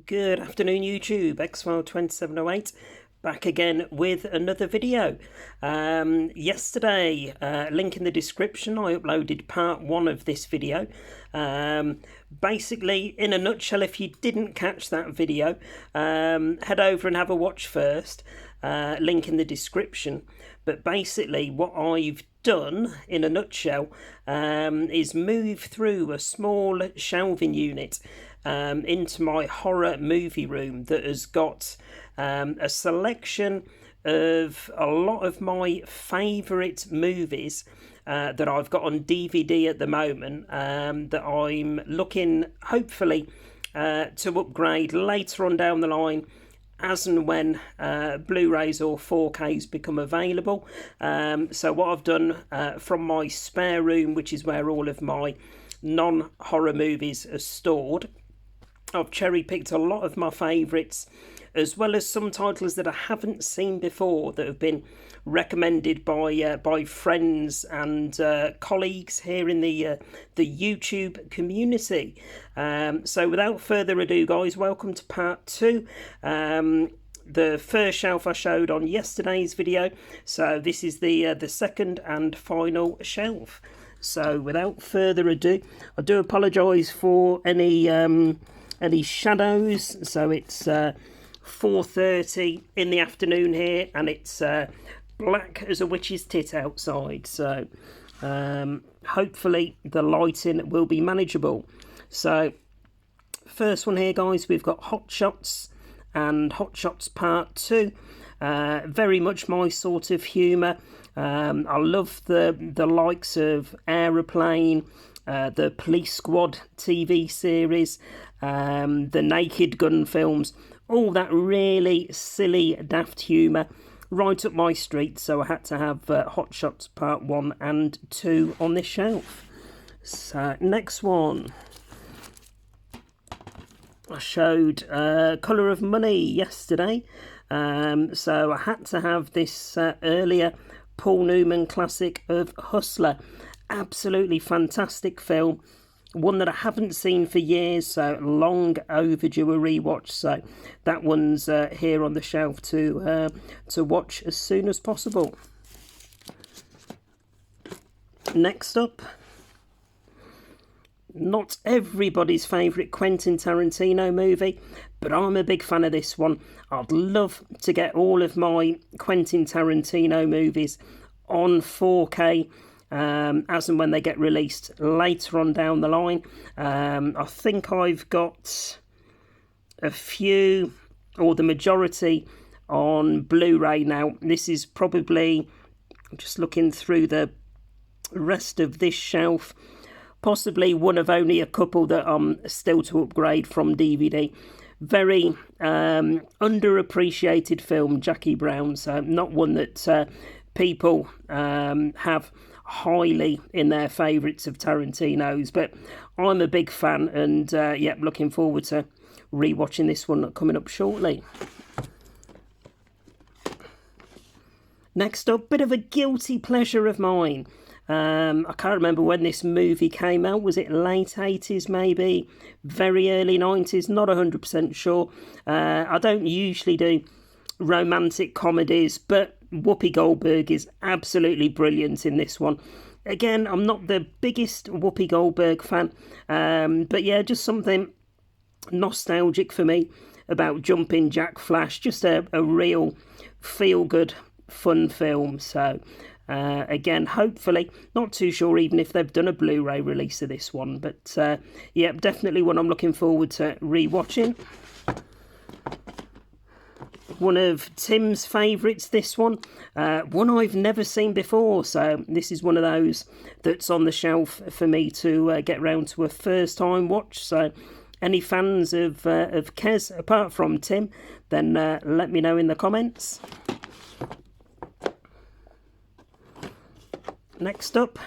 Good afternoon YouTube, Xfile2708 back again with another video. Yesterday, link in the description, I uploaded part 1 of this video. Basically, in a nutshell, if you didn't catch that video, head over and have a watch first, link in the description. But basically what I've done in a nutshell is move through a small shelving unit into my horror movie room that has got a selection of a lot of my favourite movies that I've got on DVD at the moment, that I'm looking hopefully to upgrade later on down the line as and when Blu-rays or 4Ks become available. So what I've done from my spare room, which is where all of my non-horror movies are stored, I've cherry-picked a lot of my favourites, as well as some titles that I haven't seen before that have been recommended by friends and colleagues here in the YouTube community. So without further ado, guys, welcome to part 2. The first shelf I showed on yesterday's video, so this is the second and final shelf. So without further ado, I do apologise for any shadows. So it's 4:30 in the afternoon here, and it's black as a witch's tit outside, so hopefully the lighting will be manageable. So first one here, guys, we've got Hot Shots and Hot Shots Part 2. Very much my sort of humour. I love the likes of Aeroplane, the Police Squad TV series, the Naked Gun films, all that really silly, daft humour, right up my street. So I had to have Hot Shots Part 1 and 2 on this shelf. So next one, I showed Colour of Money yesterday. So I had to have this earlier Paul Newman classic of Hustler. Absolutely fantastic film, one that I haven't seen for years, so long overdue a rewatch. So that one's here on the shelf to watch as soon as possible. Next up, not everybody's favourite Quentin Tarantino movie, but I'm a big fan of this one. I'd love to get all of my Quentin Tarantino movies on 4K as and when they get released later on down the line. I think I've got a few, or the majority, on Blu-ray now. This is probably, just looking through the rest of this shelf, possibly one of only a couple that I'm still to upgrade from DVD. Very underappreciated film, Jackie Brown, so not one that people have highly in their favourites of Tarantino's, but I'm a big fan, and yeah, looking forward to rewatching this one coming up shortly. Next up, bit of a guilty pleasure of mine. I can't remember when this movie came out. Was it late 80s maybe? Very early 90s? Not 100% sure. I don't usually do romantic comedies, but Whoopi Goldberg is absolutely brilliant in this one. Again, I'm not the biggest Whoopi Goldberg fan, but yeah, just something nostalgic for me about Jumping Jack Flash. Just a real feel-good, fun film. So again, hopefully, not too sure even if they've done a Blu-ray release of this one, but yeah, definitely one I'm looking forward to rewatching. One of Tim's favourites, this one. One I've never seen before, so this is one of those that's on the shelf for me to get round to a first time watch. So any fans of Kes apart from Tim, then let me know in the comments. Next up,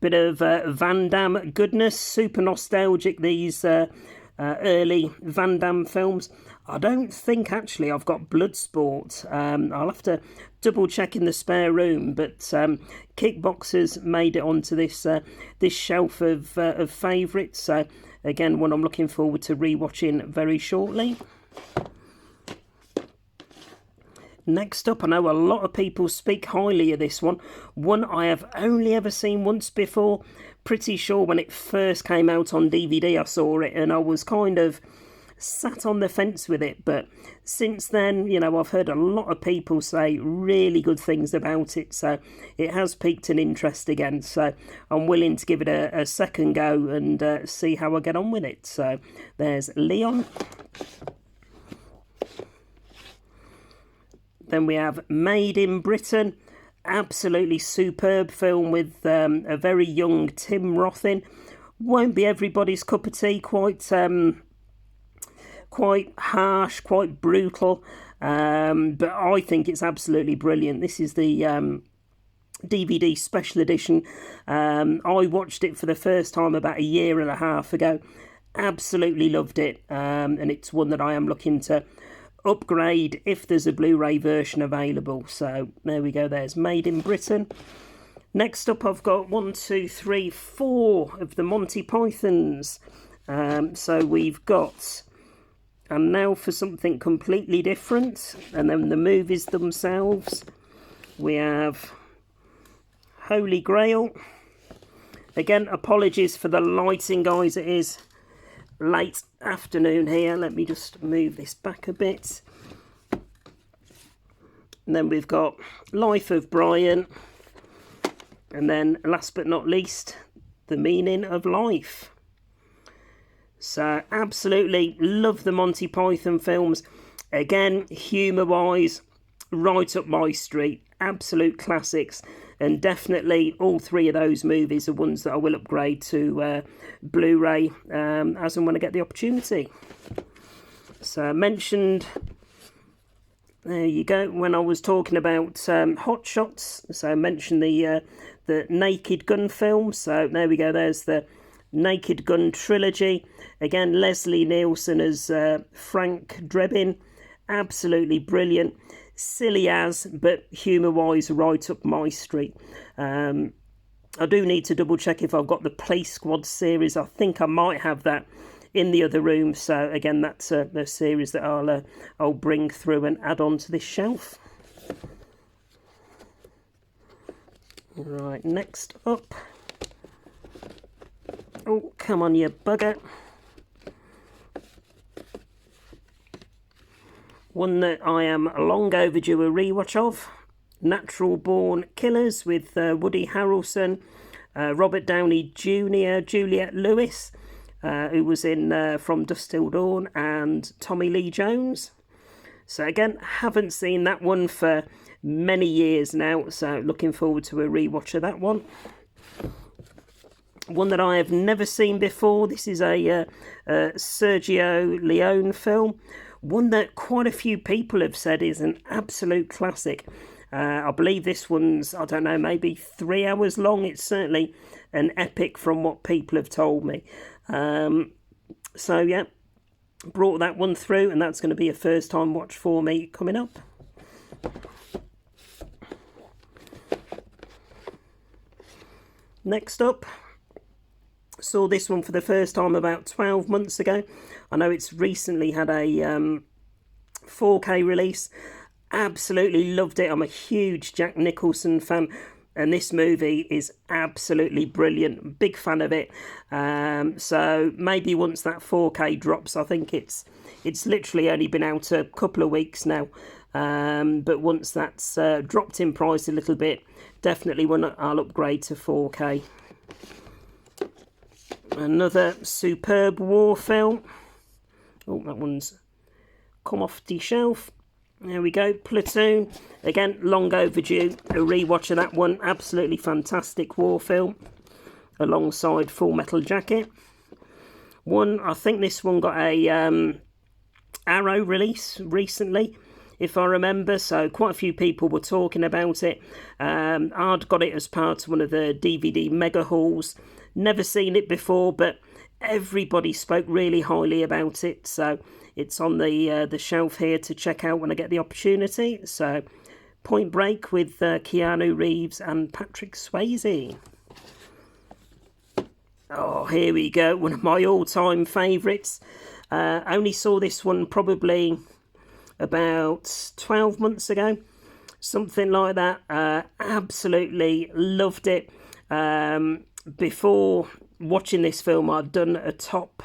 bit of Van Damme goodness, super nostalgic, these early Van Damme films. I don't think actually I've got Bloodsport. I'll have to double check in the spare room, but Kickboxers made it onto this this shelf of favourites. So again, one I'm looking forward to rewatching very shortly. Next up, I know a lot of people speak highly of this one. One I have only ever seen once before. Pretty sure when it first came out on DVD I saw it and I was kind of sat on the fence with it. But since then, you know, I've heard a lot of people say really good things about it. So it has piqued an interest again. So I'm willing to give it a second go and see how I get on with it. So there's Leon. Then we have Made in Britain, absolutely superb film with a very young Tim Roth in. Won't be everybody's cup of tea, quite harsh, quite brutal, but I think it's absolutely brilliant. This is the DVD special edition. I watched it for the first time about 1.5 years ago. Absolutely loved it, and it's one that I am looking to upgrade if there's a Blu-ray version available. So there we go, there's Made in Britain. Next up I've got 1, 2, 3, 4 of the Monty Pythons. So we've got, and now for something completely different, and then the movies themselves, we have Holy Grail. Again, apologies for the lighting, guys, it is late afternoon here. Let me just move this back a bit. And then we've got Life of Brian, and then last but not least, The Meaning of Life. So absolutely love the Monty Python films. Again, humour wise, right up my street, absolute classics. And definitely all 3 of those movies are ones that I will upgrade to Blu-ray as and when I get the opportunity. So I mentioned, there you go, when I was talking about Hot Shots. So I mentioned the Naked Gun film. So there we go, there's the Naked Gun trilogy. Again, Leslie Nielsen as Frank Drebin. Absolutely brilliant. Silly as, but humour-wise, right up my street. I do need to double-check if I've got the Police Squad series. I think I might have that in the other room. So, again, that's a series that I'll bring through and add on to this shelf. Right, next up. Oh, come on, you bugger. One that I am long overdue a rewatch of, Natural Born Killers with Woody Harrelson, Robert Downey Jr., Juliette Lewis, who was in From Dusk Till Dawn, and Tommy Lee Jones. So again, haven't seen that one for many years now, so looking forward to a rewatch of that one. One that I have never seen before, this is a Sergio Leone film. One that quite a few people have said is an absolute classic. I believe this one's, I don't know, maybe 3 hours long. It's certainly an epic from what people have told me. So yeah, brought that one through, and that's going to be a first time watch for me coming up. Next up, saw this one for the first time about 12 months ago. I know it's recently had a 4K release. Absolutely loved it. I'm a huge Jack Nicholson fan, and this movie is absolutely brilliant. Big fan of it. So maybe once that 4K drops, I think it's literally only been out a couple of weeks now. But once that's dropped in price a little bit, definitely one I'll upgrade to 4K. Another superb war film. Oh, that one's come off the shelf. There we go, Platoon. Again, long overdue. A rewatch of that one. Absolutely fantastic war film. Alongside Full Metal Jacket. One, I think this one got a Arrow release recently, if I remember. So quite a few people were talking about it. I'd got it as part of one of the DVD mega hauls. Never seen it before, but everybody spoke really highly about it, so it's on the shelf here to check out when I get the opportunity. So Point Break with Keanu Reeves and Patrick Swayze. Oh, here we go, one of my all-time favourites. Only saw this one probably about 12 months ago, something like that. Absolutely loved it. Before watching this film, I'd done a top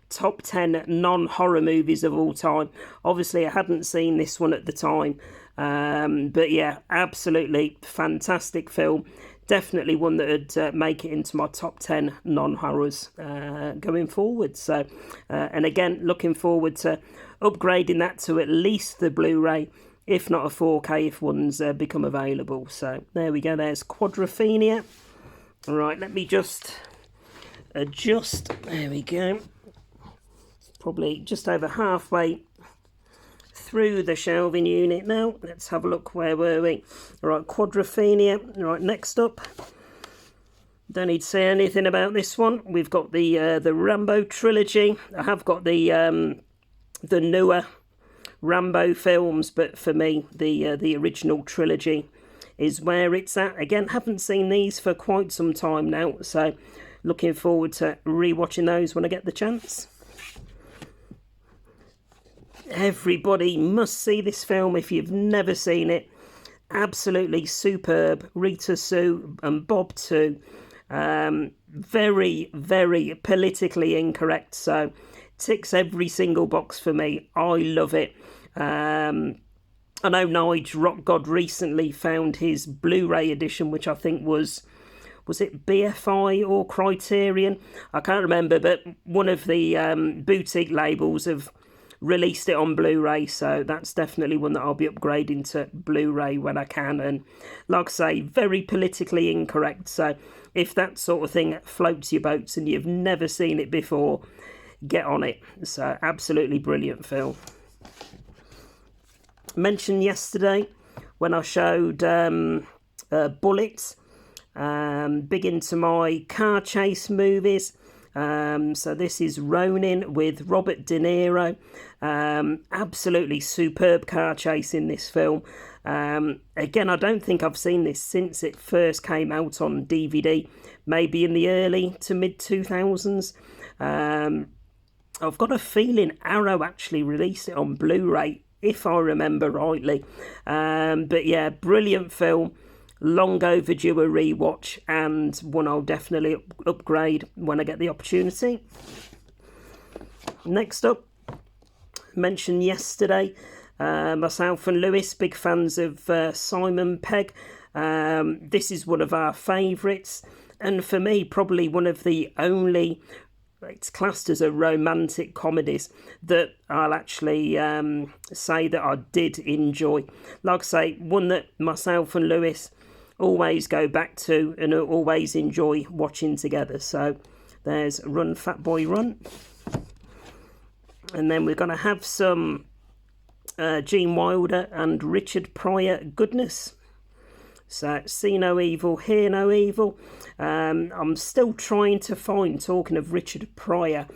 10 non-horror movies of all time. Obviously, I hadn't seen this one at the time, but yeah, absolutely fantastic film. Definitely one that would make it into my top 10 non-horrors going forward. So, and again, looking forward to upgrading that to at least the Blu-ray, if not a 4K if one's become available. So there we go, there's Quadrophenia. All right, let me just adjust. There we go. Probably just over halfway through the shelving unit now. Let's have a look. Where were we? All right, Quadrophenia. All right, next up. Don't need to say anything about this one. We've got the Rambo trilogy. I have got the newer Rambo films, but for me, the original trilogy is where it's at. Again, haven't seen these for quite some time now, so looking forward to rewatching those when I get the chance. Everybody must see this film if you've never seen it. Absolutely superb. Rita Sue and Bob too. Very, very politically incorrect, so ticks every single box for me. I love it. I know Nige Rock God recently found his Blu-ray edition, which I think was it BFI or Criterion? I can't remember, but one of the boutique labels have released it on Blu-ray, so that's definitely one that I'll be upgrading to Blu-ray when I can. And like I say, very politically incorrect, so if that sort of thing floats your boats and you've never seen it before, get on it. So absolutely brilliant film. Mentioned yesterday when I showed Bullet, big into my car chase movies. So this is Ronin with Robert De Niro. Absolutely superb car chase in this film. Again, I don't think I've seen this since it first came out on DVD, maybe in the early to mid 2000s. I've got a feeling Arrow actually released it on Blu-ray, if I remember rightly. But yeah, brilliant film. Long overdue a rewatch, and one I'll definitely upgrade when I get the opportunity. Next up, mentioned yesterday, myself and Lewis, big fans of Simon Pegg. This is one of our favourites, and for me, probably one of the only, it's classed as a romantic comedies that I'll actually say that I did enjoy. Like I say, one that myself and Lewis always go back to and always enjoy watching together. So there's Run Fat Boy Run. And then we're going to have some Gene Wilder and Richard Pryor goodness. So See No Evil, Hear No Evil. I'm still trying to find, talking of Richard Pryor,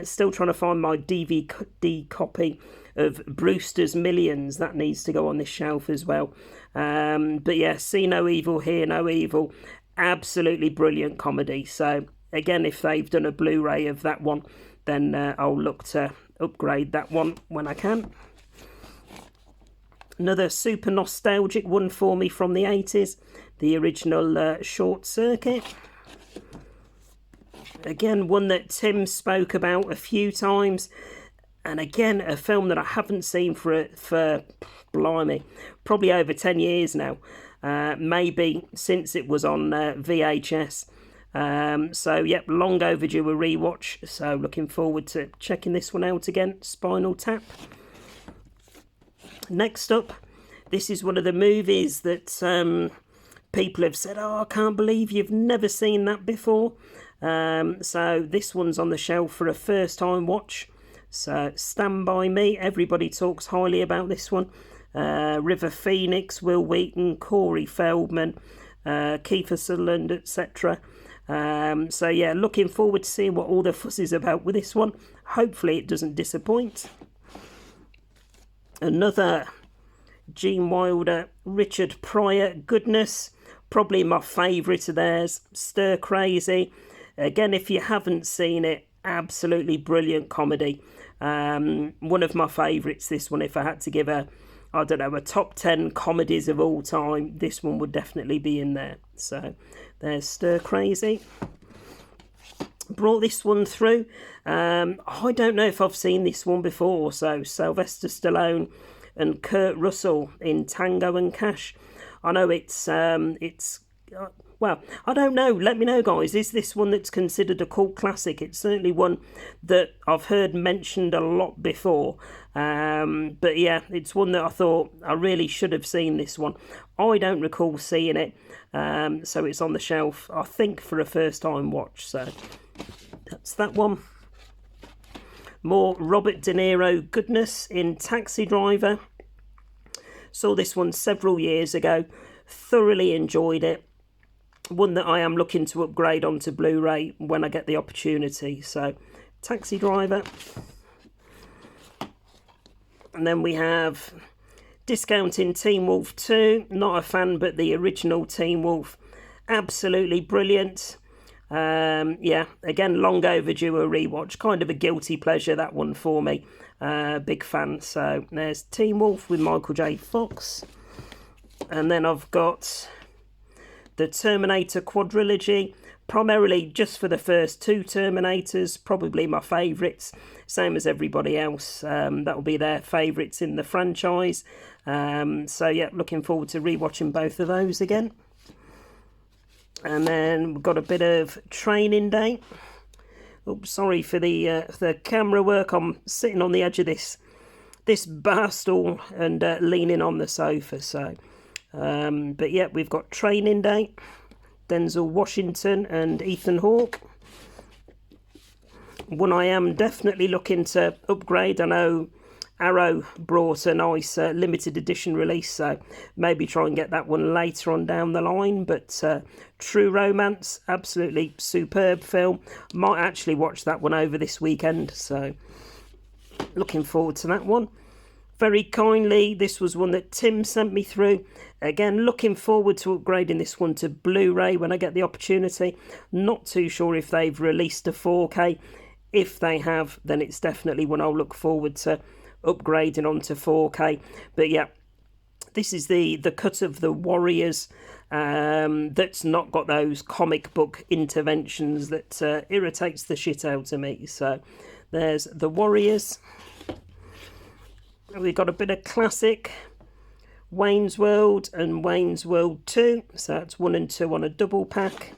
still trying to find my DVD copy of Brewster's Millions. That needs to go on this shelf as well. But yeah, See No Evil, Hear No Evil. Absolutely brilliant comedy. So again, if they've done a Blu-ray of that one, then I'll look to upgrade that one when I can. Another super nostalgic one for me from the 80s, the original Short Circuit. Again, one that Tim spoke about a few times. And again, a film that I haven't seen for blimey, probably over 10 years now. Maybe since it was on VHS. So, yep, long overdue a rewatch. So, looking forward to checking this one out again. Spinal Tap. Next up, this is one of the movies that people have said, oh, I can't believe you've never seen that before. So, this one's on the shelf for a first-time watch. So, Stand By Me. Everybody talks highly about this one. River Phoenix, Will Wheaton, Corey Feldman, Kiefer Sutherland, etc. So yeah, looking forward to seeing what all the fuss is about with this one. Hopefully it doesn't disappoint. Another Gene Wilder, Richard Pryor goodness. Probably my favourite of theirs, Stir Crazy. Again, if you haven't seen it, absolutely brilliant comedy. One of my favourites, this one. If I had to give a top 10 comedies of all time, this one would definitely be in there. So there's Stir Crazy. Brought this one through. I don't know if I've seen this one before. So Sylvester Stallone and Kurt Russell in Tango and Cash. I know it's well, I don't know. Let me know, guys. Is this one that's considered a cult classic? It's certainly one that I've heard mentioned a lot before. But yeah, it's one that I thought I really should have seen this one. I don't recall seeing it. So it's on the shelf, I think, for a first time watch. So that's that one. More Robert De Niro goodness in Taxi Driver. Saw this one several years ago. Thoroughly enjoyed it. One that I am looking to upgrade onto Blu-ray when I get the opportunity. So, Taxi Driver. And then we have Discounting Teen Wolf 2. Not a fan, but the original Teen Wolf. Absolutely brilliant. Yeah, again, long overdue a rewatch. Kind of a guilty pleasure, that one for me. Big fan. So there's Teen Wolf with Michael J. Fox. And then I've got the Terminator quadrilogy. Primarily just for the first two Terminators. Probably my favourites. Same as everybody else. That will be their favourites in the franchise. So yeah, looking forward to rewatching both of those again. And then we've got a bit of Training Day. Oops, sorry for the camera work. I'm sitting on the edge of this bar stool and leaning on the sofa. So, but yeah, we've got Training Day. Denzel Washington and Ethan Hawke. One I am definitely looking to upgrade. I know Arrow brought a nice limited edition release, so maybe try and get that one later on down the line. But True Romance, absolutely superb film. Might actually watch that one over this weekend, so looking forward to that one. Very kindly, this was one that Tim sent me through. Again, looking forward to upgrading this one to Blu-ray when I get the opportunity. Not too sure if they've released a 4K. If they have, then it's definitely one I'll look forward to upgrading onto 4K. But yeah, this is the cut of the Warriors that's not got those comic book interventions that irritates the shit out of me. So there's the Warriors. We've got a bit of classic Wayne's World and Wayne's World 2. So that's 1 and 2 on a double pack.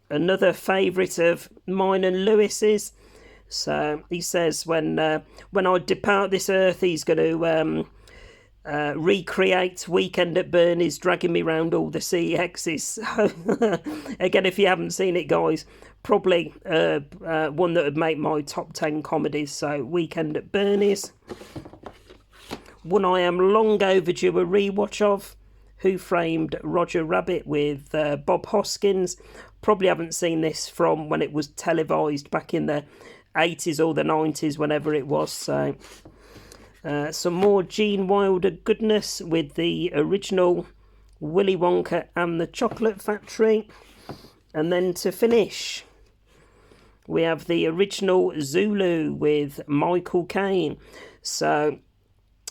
Another favourite of mine and Lewis's. So he says when I depart this earth, he's going to recreate Weekend at Bernie's, dragging me round all the CEXs. So, again, if you haven't seen it, guys, probably one that would make my top 10 comedies. So Weekend at Bernie's. One I am long overdue a rewatch of. Who Framed Roger Rabbit with Bob Hoskins. Probably haven't seen this from when it was televised back in the 80s or the 90s, whenever it was. So some more Gene Wilder goodness with the original Willy Wonka and the Chocolate Factory. And then to finish, we have the original Zulu with Michael Caine. So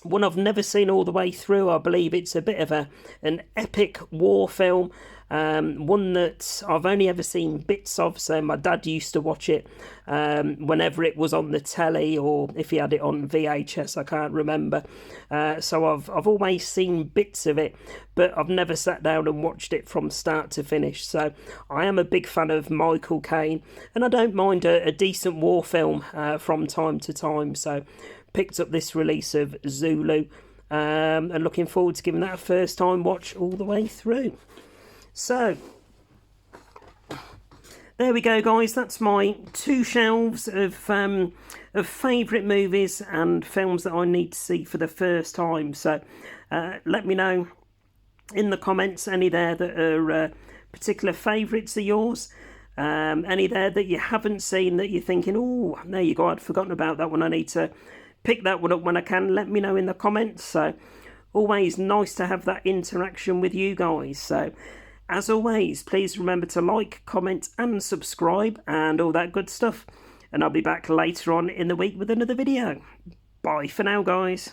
one I've never seen all the way through. I believe it's a bit of an epic war film. One that I've only ever seen bits of. So my dad used to watch it whenever it was on the telly, or if he had it on VHS, I can't remember. So I've always seen bits of it, but I've never sat down and watched it from start to finish. So I am a big fan of Michael Caine, and I don't mind a decent war film from time to time. So picked up this release of Zulu, and looking forward to giving that a first time watch all the way through. So there we go, guys. That's my 2 shelves of favourite movies and films that I need to see for the first time. So let me know in the comments any there that are particular favourites of yours? Any there that you haven't seen that you're thinking, oh, there you go, I'd forgotten about that one, I need to pick that one up when I can? Let me know in the comments. So always nice to have that interaction with you guys. So as always, please remember to like, comment and subscribe and all that good stuff. And I'll be back later on in the week with another video. Bye for now, guys.